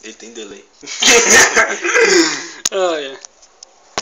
Ele tem delay. Ai,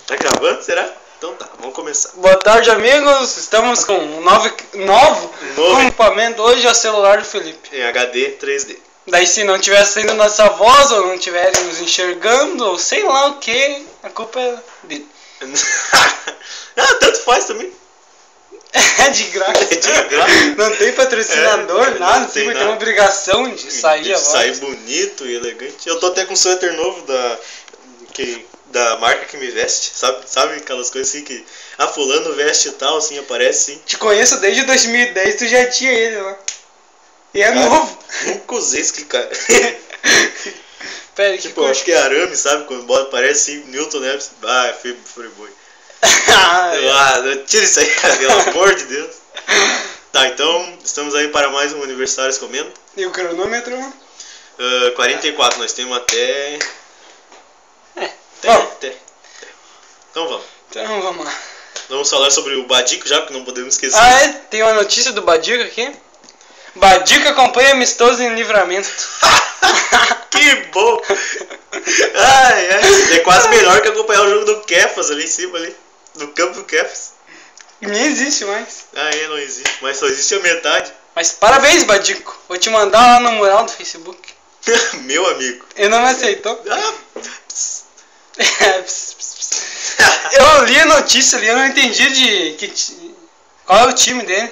Tá gravando, será? Então tá, vamos começar. boa tarde, amigos. Estamos com um novo equipamento. Hoje é o celular do Felipe. Em HD 3D. Daí, se não estiver saindo nossa voz, ou não estiverem nos enxergando, ou sei lá o que, a culpa é dele. Ah, tanto faz também. É de graça. É de graça. Não tem patrocinador, não nada, tem assim, nada. tem uma obrigação de sair a voz. Sair bonito e elegante. Eu tô até com um suéter novo da marca que me veste, sabe aquelas coisas assim que fulano veste e tal, assim, aparece assim. Te conheço desde 2010, tu já tinha ele lá. E é novo. Nunca usei esse cara. Pera, que Tipo, eu acho que é arame, sabe? Quando bota, parece assim, Newton Neves. Ah, foi boi. Tira isso aí, pelo amor de Deus. Tá, então estamos aí para mais um Universitários Comendo. E o cronômetro? 44, nós temos até. Bom. Até. Então vamos. Então vamos lá. Vamos falar sobre o Badico já, porque não podemos esquecer. Ah, é? Tem uma notícia do Badico aqui. Badico acompanha amistoso em Livramento. Que bom! Ai, ai. É quase melhor que acompanhar o jogo do Kefas ali em cima, ali. No campo do Kefas. Nem existe mais. Ah, é, não existe. Mas só existe a metade. Mas parabéns, Badico. Vou te mandar lá no mural do Facebook. Meu amigo. Ele não me aceitou. Ah, Eu li a notícia ali, eu não entendi qual é o time dele.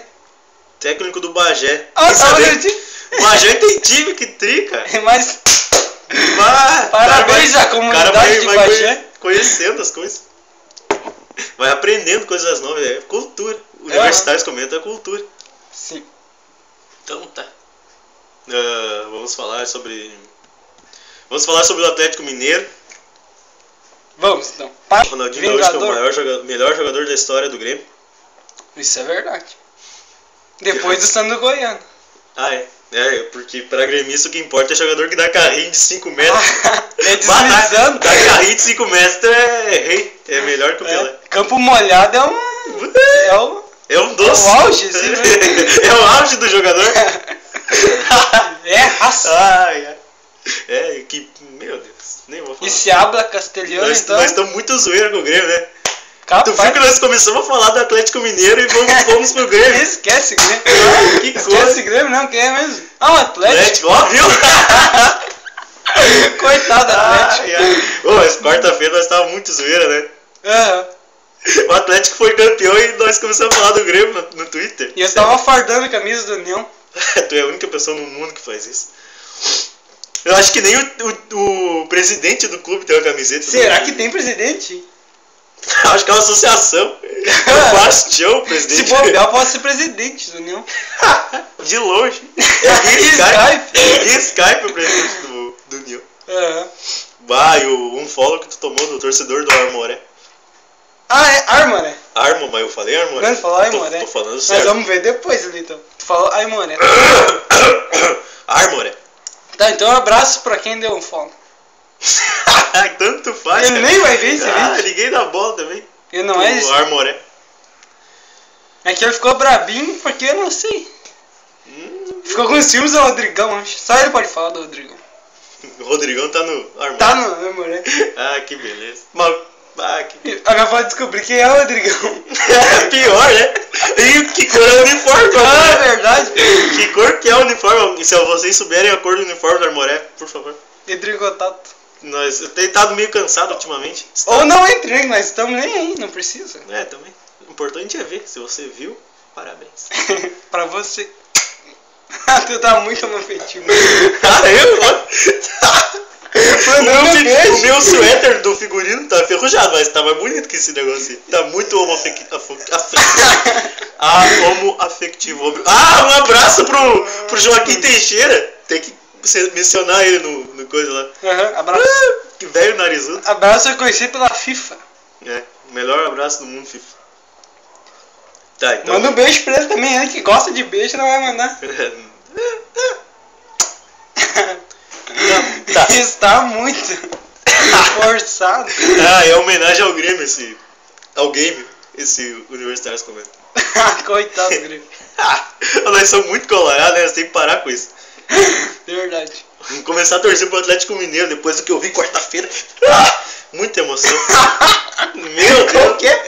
técnico do Bagé. Ah, Quem tá, sabe? eu entendi. O Bagé tem time que trica. Mas Ah, parabéns à o cara comunidade de Bagé. conhecendo as coisas. Vai aprendendo coisas novas. É cultura. Universitários comentam a cultura. Sim. Então tá. Vamos falar sobre o Atlético Mineiro. Vamos então. O Ronaldinho Gaúcho, que é o melhor jogador da história do Grêmio. Isso é verdade. Depois do Sandro Goiano. Ah, é. É, porque pra gremista o que importa é jogador que dá carrinho de 5 metros. É deslizando. Dá carrinho de 5 metros é rei. É melhor que o Pelé. Campo molhado É um doce. É o auge, sim, né? É o auge do jogador. É raça. Ai, ai. É, que. Meu Deus. Nem vou falar. E se habla castelhano, Nós então. estamos muito zoeiro com o Grêmio, né? Capaz. Tu viu que nós começamos a falar do Atlético Mineiro e vamos pro Grêmio. Esquece Grêmio. Que Esquece coisa. Grêmio, não, quem é mesmo? Ah, o Atlético. Óbvio. Coitado do Atlético. Ô, mas quarta-feira nós estávamos muito zoeira, né? Aham. O Atlético foi campeão e nós começamos a falar do Grêmio no Twitter. E eu tava fardando a camisa do União. Tu é a única pessoa no mundo que faz isso. Eu acho que nem o presidente do clube tem uma camiseta. Será que tem presidente? Acho que é uma associação. O Bastião, Se presidente. bobear, pode ser presidente do União. De longe. Skype. É Skype o presidente do União. Aham. Bah, e o unfollow que tu tomou do torcedor do Armoré. Ah, é Armoré. Armo, mas eu falei Armoré. Não, tu falou Armoré. Tô falando Nós certo. vamos ver depois ali, então. Tu falou Armoré. Armoré. Tá, então um abraço pra quem deu um follow. Tanto faz. Ele nem vai ver esse vídeo. Ninguém dá bola também. Ele não é O isso. Armoré. É que ele ficou brabinho porque eu não sei. Ficou com ciúmes do Rodrigão, acho. Só ele pode falar do Rodrigão. O Rodrigão tá no Armoré. Tá no Armoré. Ah, que beleza. Mas, que... Agora pode descobrir quem é o Rodrigão. É pior, né? E que cor é o uniforme? Ah, é né? verdade. Que cor que é o uniforme? Se vocês souberem a cor do uniforme do Armoré, por favor. Entre em contato. Eu tenho estado meio cansado ultimamente. Ou não entre, nós estamos nem aí, não precisa. É, também. O importante é ver. Se você viu, parabéns. Pra você. Tu tá muito homoafetivo. O meu suéter do figurino tá ferrujado, mas tá mais bonito que esse negócio aí. Tá muito homoafetivo. Homoafetivo. Um abraço pro Joaquim Teixeira. Tem que mencionar ele no coisa lá. Uhum, abraço. Que velho narizudo. Abraço eu conheci pela FIFA. É, o melhor abraço do mundo, FIFA. Tá, então. Manda um beijo pra ele também, ele que gosta de beijo não vai mandar. Tá. Está muito forçado. É homenagem ao Grêmio esse Universitários comenta. Coitado do Grêmio. Nós somos muito colorados, né? Nós temos que parar com isso. Verdade. Começar a torcer pro Atlético Mineiro depois do que eu vi quarta-feira. Muita emoção. Meu Deus. O quê?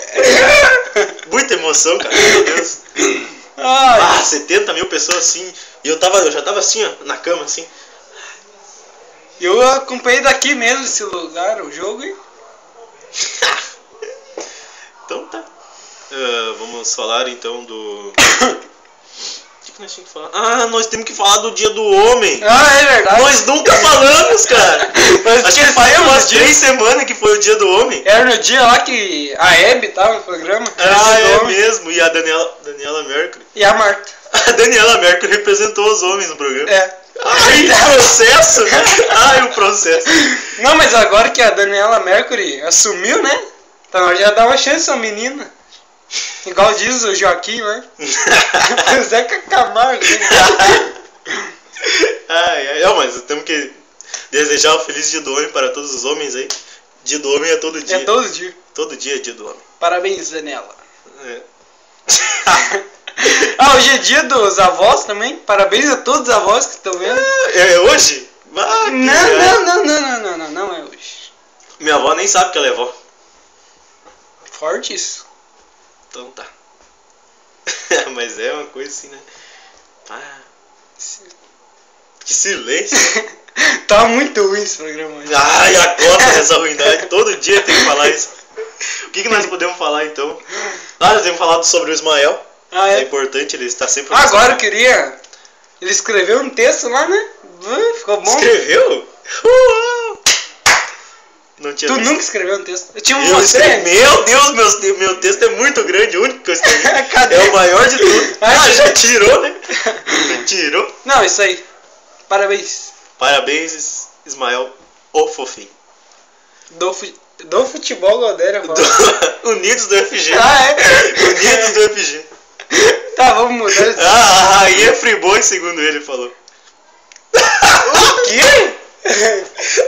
Muita emoção, cara. Meu Deus. 70 mil pessoas assim. E eu já tava assim, ó, na cama, assim. Eu acompanhei daqui mesmo esse lugar, o jogo, hein? Então tá. Vamos falar então do... O que nós tínhamos que falar? Nós temos que falar do Dia do Homem. É verdade. Nós nunca falamos, cara. Acho que faz umas 3 semanas que foi o Dia do Homem. Era no dia lá que a Hebe tava no programa. É mesmo. E a Daniela Mercury. E a Marta. A Daniela Mercury representou os homens no programa. Ai, o processo. O processo. Não, mas agora que a Daniela Mercury assumiu, né? Então nós já dá uma chance à menina. Igual diz o Joaquim, né? Zeca Camargo. Mas temos que desejar o feliz Dia do Homem para todos os homens aí. Dia do Homem é todo dia. É todo dia. Todo dia é Dia do Homem. Parabéns, Daniela. Hoje é dia dos avós também. Parabéns a todos os avós que estão vendo. É hoje? Não é hoje. Minha avó nem sabe que ela é avó. Forte isso. Então tá. Mas é uma coisa assim, né? Que silêncio. Tá muito ruim esse programa hoje. A cota dessa ruindade. Todo dia tem que falar isso. O que nós podemos falar então? Nós temos falado sobre o Ismael. É importante, ele está sempre... Agora eu queria... Ele escreveu um texto lá, né? Ficou bom. Escreveu? Não tinha Tu visto. nunca escreveu um texto? Eu tinha mostrei. Meu Deus, meu texto é muito grande, o único que eu escrevi. Cadê? É o maior de tudo. Já tirou, né? Tirou. Não, isso aí. Parabéns. Parabéns, Ismael, o fofinho. Do futebol Godeira. Unidos do FG. Unidos do FG. Tá, vamos mudar isso. A rainha é Friboi, segundo ele falou. O quê?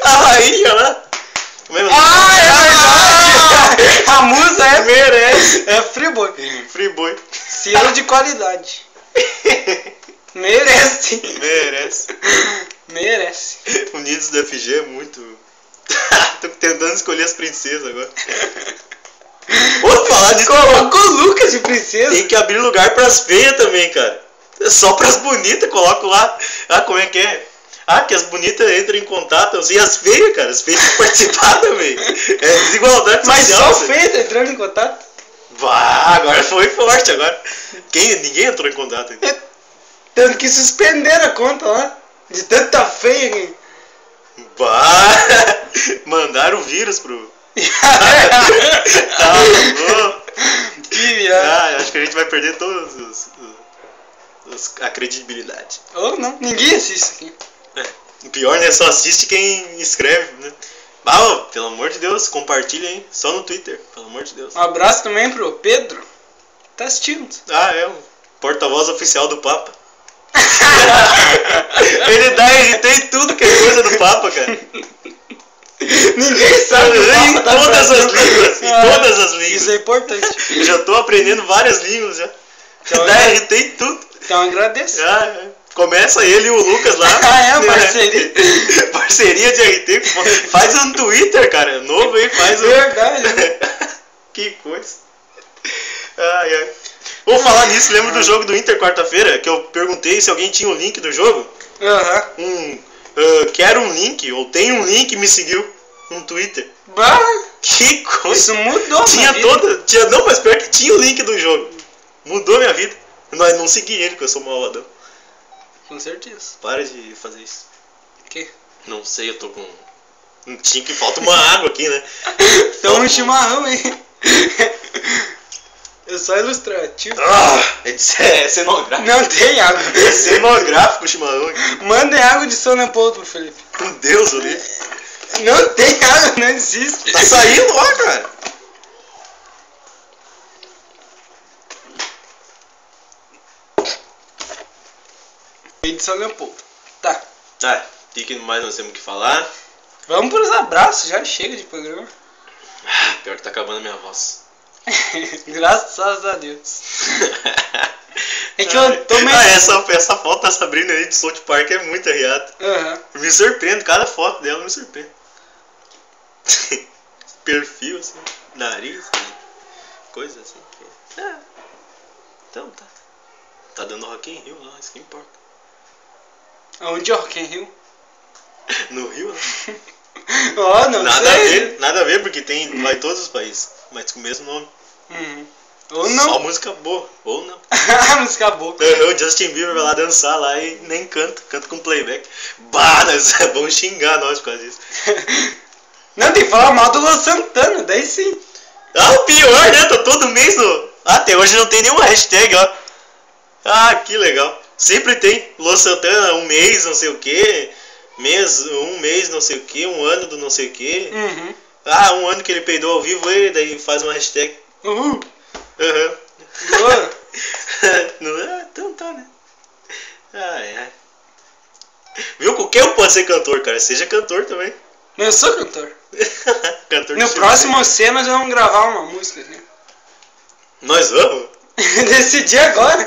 A rainha lá. É verdade! A musa merece. É Friboi. Friboi. Selo de qualidade. Merece. Unidos do FG é muito... Tô tentando escolher as princesas agora. Vou falar disso. Coloca o Lucas de princesa. Tem que abrir lugar pras feias também, cara. Só pras bonitas, coloco lá. Como é que é? Que as bonitas entram em contato. E as feias, cara. As feias participar também. É desigualdade social. Mas social. só feia tá entrando em contato? Agora foi forte agora. Ninguém entrou em contato ainda. Tanto que suspenderam a conta lá. De tanta feia que... Mandaram o vírus pro... Que viagem. Acho que a gente vai perder todos a credibilidade. Ou não, ninguém assiste isso aqui. O pior, né? Só assiste quem escreve, né? Pelo amor de Deus, compartilha aí. Só no Twitter, pelo amor de Deus. Um abraço também pro Pedro. Tá assistindo. É o porta-voz oficial do Papa. Ele dá RT em tudo que é coisa do Papa, cara. Ninguém sabe em todas as línguas. Em todas as línguas. Isso é importante. Eu já tô aprendendo várias línguas já. Então, dá RT em tudo. Então agradeço. Começa ele e o Lucas lá. Parceria. Parceria de RT. Faz um Twitter, cara. Novo aí, faz um. Verdade. Que coisa. Vou falar nisso, lembra do jogo do Inter quarta-feira? Que eu perguntei se alguém tinha o link do jogo? Quero um link, ou tem um link, me seguiu no Twitter. Que coisa. Isso mudou. Não, mas pior que tinha o link do jogo. Mudou minha vida. Mas não segui ele, porque eu sou malvadão. Com certeza. Para de fazer isso. O quê? Não sei, eu tô com... Tinha que falta uma água aqui, né? Então um chimarrão aí. É só ilustrativo. É cenográfico. Não tem água. É cenográfico o chimarrão aqui. Mandem água de São Leopoldo pro Felipe. Com Deus, ali. Não tem água, não existe. Tá saindo lá, cara. De São Leopoldo. Tá. O que mais nós temos que falar? Vamos pros abraços, já chega de programa. Pior que tá acabando a minha voz. Graças a Deus. É que eu tô meio... essa foto da Sabrina aí de South Park é muito arriada. Uhum. Me surpreende, cada foto dela me surpreende. Perfil, assim, nariz, coisa assim. Então tá. Tá dando Rock in Rio lá, isso que importa. Aonde é Rock in Rio? No Rio, né? Oh, não sei. Nada a ver, porque vai todos os países, mas com o mesmo nome. Uhum. Ou não. Só música boa, ou não. Música boa. O Justin Bieber vai lá dançar lá e nem canta com playback. Bah, nós vamos xingar nós por causa disso. Não, tem que falar mal do Luan Santana, daí sim. Ah, o pior, né? Tá todo mês no... Até hoje não tem nenhuma hashtag, ó. Ah, que legal. Sempre tem Luan Santana, um mês, não sei o que. Um mês, não sei o que. Um ano do não sei o que. Uhum. Ah, um ano que ele peidou ao vivo, e daí faz uma hashtag. Uhum. Boa. Então tá, né? Ai. Viu? Qualquer um pode ser cantor, cara. Seja cantor também. Eu sou cantor. Cantor No próximo C nós vamos gravar uma música, né? Nós vamos? Decidi agora.